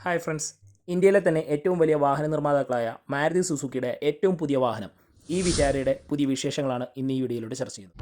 Hi friends, ഇന്ത്യയിലെ തന്നെ ഏറ്റവും വലിയ വാഹന നിർമ്മാതാക്കളായ മാരുതി സുസുക്കിയുടെ ഏറ്റവും പുതിയ വാഹനം ഈ വിറ്റാരയുടെ പുതിയ വിശേഷങ്ങളാണ് ഇന്ന് ഈ വീഡിയോയിലൂടെ ചർച്ച ചെയ്യുന്നത്.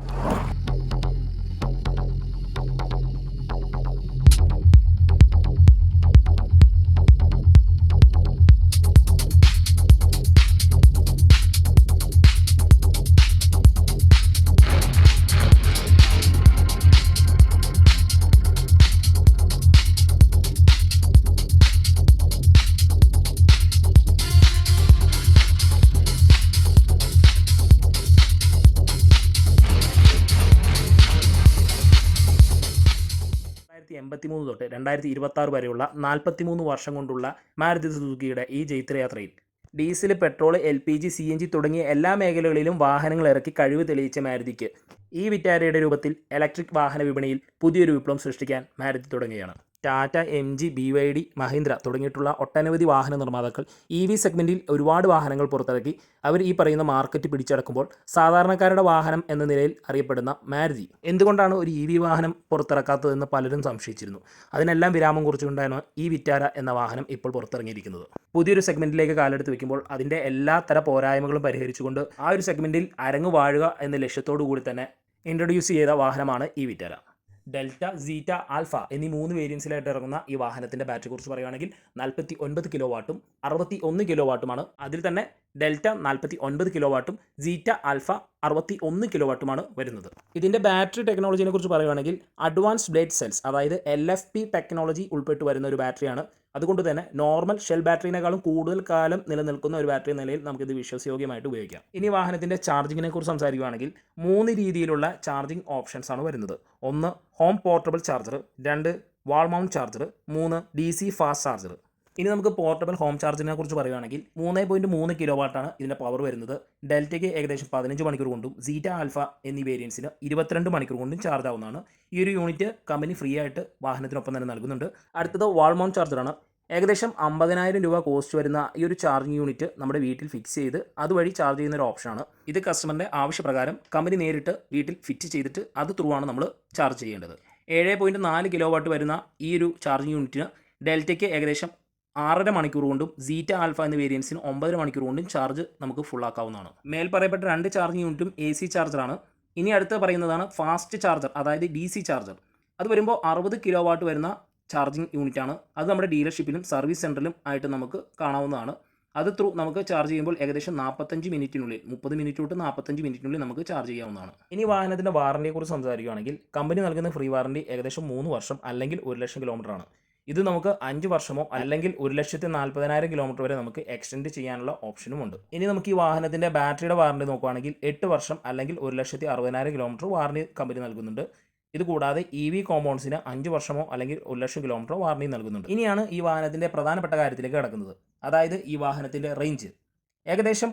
തൊട്ട് 2026 വരെയുള്ള 43 വർഷം കൊണ്ടുള്ള മാരുതി സുസുക്കിയുടെ ഈ ജൈത്രയാത്രയിൽ ഡീസൽ, പെട്രോൾ, LPG, CNG തുടങ്ങിയ എല്ലാ മേഖലകളിലും വാഹനങ്ങൾ ഇറക്കി കഴിവ് തെളിയിച്ച മാരുതിക്ക് ഈ വിറ്റാരയുടെ രൂപത്തിൽ ഇലക്ട്രിക് വാഹന വിപണിയിൽ പുതിയൊരു വിപ്ലവം സൃഷ്ടിക്കാൻ മാരുതി തുടങ്ങുകയാണ്. ടാറ്റ, MG, BYD, മഹീന്ദ്ര തുടങ്ങിയിട്ടുള്ള ഒട്ടനവധി വാഹന നിർമ്മാതാക്കൾ EV സെഗ്മെൻറ്റിൽ ഒരുപാട് വാഹനങ്ങൾ പുറത്തിറക്കി അവർ ഈ പറയുന്ന മാർക്കറ്റ് പിടിച്ചടക്കുമ്പോൾ സാധാരണക്കാരുടെ വാഹനം എന്ന നിലയിൽ അറിയപ്പെടുന്ന മാരുതി എന്തുകൊണ്ടാണ് ഒരു EV വാഹനം പുറത്തിറക്കാത്തതെന്ന് പലരും സംശയിച്ചിരുന്നു. അതിനെല്ലാം വിരാമം കുറിച്ചുകൊണ്ടാണ് ഈ വിറ്റാര എന്ന വാഹനം ഇപ്പോൾ പുറത്തിറങ്ങിയിരിക്കുന്നത്. പുതിയൊരു സെഗ്മെൻറ്റിലേക്ക് കാലെടുത്ത് വെക്കുമ്പോൾ അതിൻ്റെ എല്ലാ തര പോരായ്മകളും പരിഹരിച്ചുകൊണ്ട് ആ ഒരു സെഗ്മെൻറ്റിൽ അരങ്ങ് വാഴുക എന്ന ലക്ഷ്യത്തോടു കൂടി തന്നെ ഇൻട്രൊഡ്യൂസ് ചെയ്ത വാഹനമാണ് ഈ വിറ്റാര. ഡെൽറ്റ, സീറ്റ, ആൽഫ എന്നീ 3 വേരിയൻസിലായിട്ട് ഇറങ്ങുന്ന ഈ വാഹനത്തിൻ്റെ ബാറ്ററി കുറിച്ച് പറയുകയാണെങ്കിൽ 49 കിലോ വാട്ടും 61 കിലോ വാട്ടുമാണ്. അതിൽ തന്നെ ഡെൽറ്റ 49 കിലോ വാട്ടും സീറ്റ ആൽഫ 61 കിലോ വാട്ടുമാണ് വരുന്നത്. ഇതിൻ്റെ ബാറ്ററി ടെക്നോളജിനെ കുറിച്ച് പറയുകയാണെങ്കിൽ അഡ്വാൻസ് ബ്ലേഡ് സെൽസ്, അതായത് LFP ടെക്നോളജി ഉൾപ്പെട്ട് വരുന്ന ഒരു ബാറ്ററിയാണ്. അതുകൊണ്ട് തന്നെ നോർമൽ ഷെൽ ബാറ്ററിനേക്കാളും കൂടുതൽ കാലം നിലനിൽക്കുന്ന ഒരു ബാറ്ററി നിലയിൽ നമുക്കിത് വിശ്വാസയോഗ്യമായിട്ട് ഉപയോഗിക്കാം. ഇനി വാഹനത്തിൻ്റെ ചാർജിങ്ങിനെ കുറിച്ച് സംസാരിക്കുകയാണെങ്കിൽ 3 രീതിയിലുള്ള ചാർജിങ് ഓപ്ഷൻസ് ആണ് വരുന്നത്. 1 home portable charger, 2 wall mount charger, 3 DC fast charger. ഇനി നമുക്ക് പോർട്ടബിൾ ഹോം ചാർജിനെ കുറിച്ച് പറയുകയാണെങ്കിൽ 3.3 കിലോ വാട്ടാണ് ഇതിൻ്റെ പവർ വരുന്നത്. ഡെൽറ്റയ്ക്ക് ഏകദേശം 15 മണിക്കൂർ കൊണ്ടും സീറ്റ ആൽഫ എന്നീ വേരിയൻസിന് 22 മണിക്കൂർ കൊണ്ടും ചാർജ് ആവുന്നതാണ്. ഈ ഒരു യൂണിറ്റ് കമ്പനി ഫ്രീ ആയിട്ട് വാഹനത്തിനൊപ്പം തന്നെ നൽകുന്നുണ്ട്. അടുത്തത് വാൾ മൗണ്ട് ചാർജറാണ്. ഏകദേശം 50,000 രൂപ കോസ്റ്റ് വരുന്ന ഈ ഒരു ചാർജിങ് യൂണിറ്റ് നമ്മുടെ വീട്ടിൽ ഫിക്സ് ചെയ്ത് അതുവഴി ചാർജ് ചെയ്യുന്ന ഒരു ഓപ്ഷനാണ്. ഇത് കസ്റ്റമറിൻ്റെ ആവശ്യപ്രകാരം കമ്പനി നേരിട്ട് വീട്ടിൽ ഫിറ്റ് ചെയ്തിട്ട് അത് ത്രൂ ആണ് നമ്മൾ ചാർജ് ചെയ്യേണ്ടത്. 7.4 കിലോ വാട്ട് വരുന്ന ഈ ഒരു ചാർജിങ് യൂണിറ്റിന് ഡെൽറ്റയ്ക്ക് ഏകദേശം 6.5 മണിക്കൂർ കൊണ്ടും സീറ്റ ആൽഫ എന്ന വേരിയൻസിന് 9 മണിക്കൂർ കൊണ്ടും ചാർജ് നമുക്ക് ഫുൾ ആക്കാവുന്നതാണ്. മേൽ പറയപ്പെട്ട 2 ചാർജിങ് യൂണിറ്റും AC ചാർജറാണ്. ഇനി അടുത്ത് പറയുന്നതാണ് ഫാസ്റ്റ് ചാർജർ, അതായത് DC ചാർജർ. അത് വരുമ്പോൾ 60 കിലോ വാട്ട് വരുന്ന ചാർജിങ് യൂണിറ്റ് ആണ്. അത് നമ്മുടെ ഡീലർഷിപ്പിലും സർവീസ് സെൻറ്ററിലും ആയിട്ട് നമുക്ക് കാണാവുന്നതാണ്. അത് ത്രൂ നമുക്ക് ചാർജ് ചെയ്യുമ്പോൾ ഏകദേശം 45 മിനിറ്റിനുള്ളിൽ 30 മിനിറ്റ് തൊട്ട് 45 മിനിറ്റിനുള്ളിൽ നമുക്ക് ചാർജ് ചെയ്യാവുന്നതാണ്. ഇനി വാഹനത്തിൻ്റെ വാറണ്ടിയെക്കുറിച്ച് സംസാരിക്കുകയാണെങ്കിൽ കമ്പനി നൽകുന്ന ഫ്രീ വാറണ്ടി ഏകദേശം 3 വർഷം അല്ലെങ്കിൽ 1,00,000 കിലോമീറ്റർ ആണ്. ഇത് നമുക്ക് 5 വർഷമോ അല്ലെങ്കിൽ 1,40,000 കിലോമീറ്റർ വരെ നമുക്ക് എക്സ്റ്റെൻഡ് ചെയ്യാനുള്ള ഓപ്ഷനുമുണ്ട്. ഇനി നമുക്ക് ഈ വാഹനത്തിൻ്റെ ബാറ്ററിയുടെ വാറണ്ടി നോക്കുകയാണെങ്കിൽ 8 വർഷം അല്ലെങ്കിൽ 1,60,000 കിലോമീറ്റർ വാറണ്ടി കമ്പനി നൽകുന്നുണ്ട്. ഇത് കൂടാതെ EV കോമ്പൗണ്ട്സിന് 5 വർഷമോ അല്ലെങ്കിൽ 1,00,000 കിലോമീറ്റർ വാറണ്ടി നൽകുന്നുണ്ട്. ഇനിയാണ് ഈ വാഹനത്തിൻ്റെ പ്രധാനപ്പെട്ട കാര്യത്തിലേക്ക് കിടക്കുന്നത്, അതായത് ഈ വാഹനത്തിൻ്റെ റേഞ്ച്. ഏകദേശം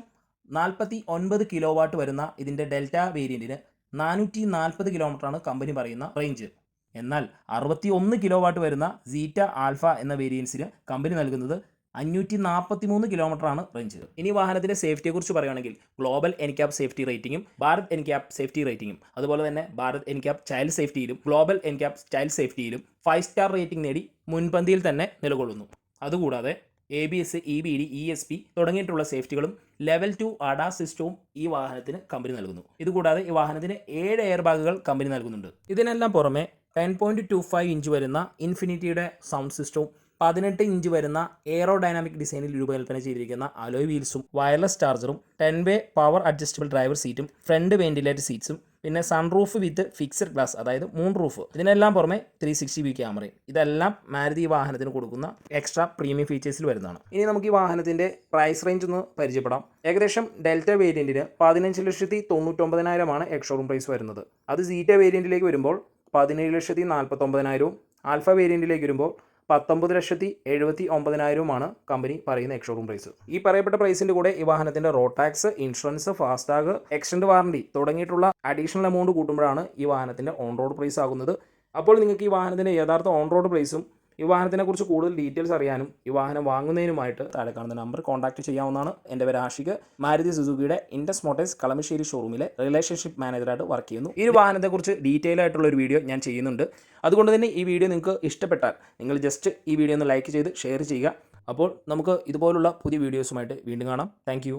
49 കിലോ വാട്ട് വരുന്ന ഇതിൻ്റെ ഡെൽറ്റ വേരിയൻറ്റിന് 440 കിലോമീറ്ററാണ് കമ്പനി പറയുന്ന റേഞ്ച്. എന്നാൽ 61 കിലോ വാട്ട് വരുന്ന സീറ്റ ആൽഫ എന്ന വേരിയൻസിന് കമ്പനി നൽകുന്നത് 543 കിലോമീറ്ററാണ് റേഞ്ച്. ഇനി വാഹനത്തിൻ്റെ സേഫ്റ്റിയെക്കുറിച്ച് പറയുകയാണെങ്കിൽ ഗ്ലോബൽ NCAP സേഫ്റ്റി റേറ്റിംഗും ഭാരത് NCAP സേഫ്റ്റി റേറ്റിംഗും അതുപോലെ തന്നെ ഭാരത് NCAP ചൈൽഡ് സേഫ്റ്റിയിലും ഗ്ലോബൽ NCAP ചൈൽഡ് സേഫ്റ്റിയിലും 5 സ്റ്റാർ റേറ്റിംഗ് നേടി മുൻപന്തിയിൽ തന്നെ നിലകൊള്ളുന്നു. അതുകൂടാതെ ABS, EBD, ESP തുടങ്ങിയിട്ടുള്ള സേഫ്റ്റികളും ലെവൽ 2 ADAS സിസ്റ്റവും ഈ വാഹനത്തിന് കമ്പനി നൽകുന്നു. ഇതുകൂടാതെ ഈ വാഹനത്തിന് 7 എയർ ബാഗുകൾ കമ്പനി നൽകുന്നുണ്ട്. ഇതിനെല്ലാം പുറമെ 10.25 ഇഞ്ച് വരുന്ന ഇൻഫിനിറ്റിയുടെ സൗണ്ട് സിസ്റ്റവും 18 ഇഞ്ച് വരുന്ന എയറോഡൈനാമിക് ഡിസൈനിൽ രൂപകൽപ്പന ചെയ്തിരിക്കുന്ന അലോയ് വീൽസും വയർലെസ് ചാർജറും 10-വേ പവർ അഡ്ജസ്റ്റബിൾ ഡ്രൈവർ സീറ്റും ഫ്രണ്ട് വെന്റിലേറ്റർ സീറ്റ്സും പിന്നെ സൺറൂഫ് വിത്ത് ഫിക്സഡ് ഗ്ലാസ്, അതായത് മൂൺ റൂഫ്. ഇതിനെല്ലാം പുറമെ 360 ക്യാമറയും. ഇതെല്ലാം മാരുതി വാഹനത്തിന് കൊടുക്കുന്ന എക്സ്ട്രാ പ്രീമിയം ഫീച്ചേഴ്സിൽ വരുന്നതാണ്. ഇനി നമുക്ക് ഈ വാഹനത്തിൻ്റെ പ്രൈസ് റേഞ്ച് ഒന്ന് പരിചയപ്പെടാം. ഏകദേശം ഡെൽറ്റ വേരിയൻറ്റിന് 15,99,000 എക്സ്-ഷോറൂം പ്രൈസ് വരുന്നത്. അത് സീറ്റ വേരിയൻറ്റിലേക്ക് വരുമ്പോൾ 17,49,000, ആൽഫ വേരിയൻറ്റിലേക്ക് വരുമ്പോൾ 19,79,000 കമ്പനി പറയുന്ന എക്സ്-ഷോറൂം പ്രൈസ്. ഈ പറയപ്പെട്ട പ്രൈസിൻ്റെ കൂടെ ഈ വാഹനത്തിൻ്റെ road tax, insurance, FASTag, extend warranty തുടങ്ങിയിട്ടുള്ള അഡീഷണൽ എമൗണ്ട് കൂട്ടുമ്പോഴാണ് ഈ വാഹനത്തിൻ്റെ ഓൺ റോഡ് പ്രൈസ് ആകുന്നത്. അപ്പോൾ നിങ്ങൾക്ക് ഈ വാഹനത്തിൻ്റെ യഥാർത്ഥ ഓൺ റോഡ് പ്രൈസും ഈ വാഹനത്തിനെക്കുറിച്ച് കൂടുതൽ ഡീറ്റെയിൽസ് അറിയാനും ഈ വാഹനം വാങ്ങുന്നതിനുമായിട്ട് താഴെ കാണുന്ന നമ്പർ കോൺടാക്ട് ചെയ്യാവുന്നതാണ്. എൻ്റെ പേര് ആഷിഖ്. മാരുതി സുസുക്കിയുടെ ഇൻഡസ് മോട്ടോഴ്സ് കളമശ്ശേരി ഷോറൂമിലെ റിലേഷൻഷിപ്പ് മാനേജറായിട്ട് വർക്ക് ചെയ്യുന്നു. ഈ ഒരു വാഹനത്തെക്കുറിച്ച് ഡീറ്റെയിൽ ആയിട്ടുള്ള ഒരു വീഡിയോ ഞാൻ ചെയ്യുന്നുണ്ട്. അതുകൊണ്ട് തന്നെ ഈ വീഡിയോ നിങ്ങൾക്ക് ഇഷ്ടപ്പെട്ടാൽ നിങ്ങൾ ജസ്റ്റ് ഈ വീഡിയോ ഒന്ന് ലൈക്ക് ചെയ്ത് ഷെയർ ചെയ്യുക. അപ്പോൾ നമുക്ക് ഇതുപോലുള്ള പുതിയ വീഡിയോസുമായിട്ട് വീണ്ടും കാണാം. താങ്ക്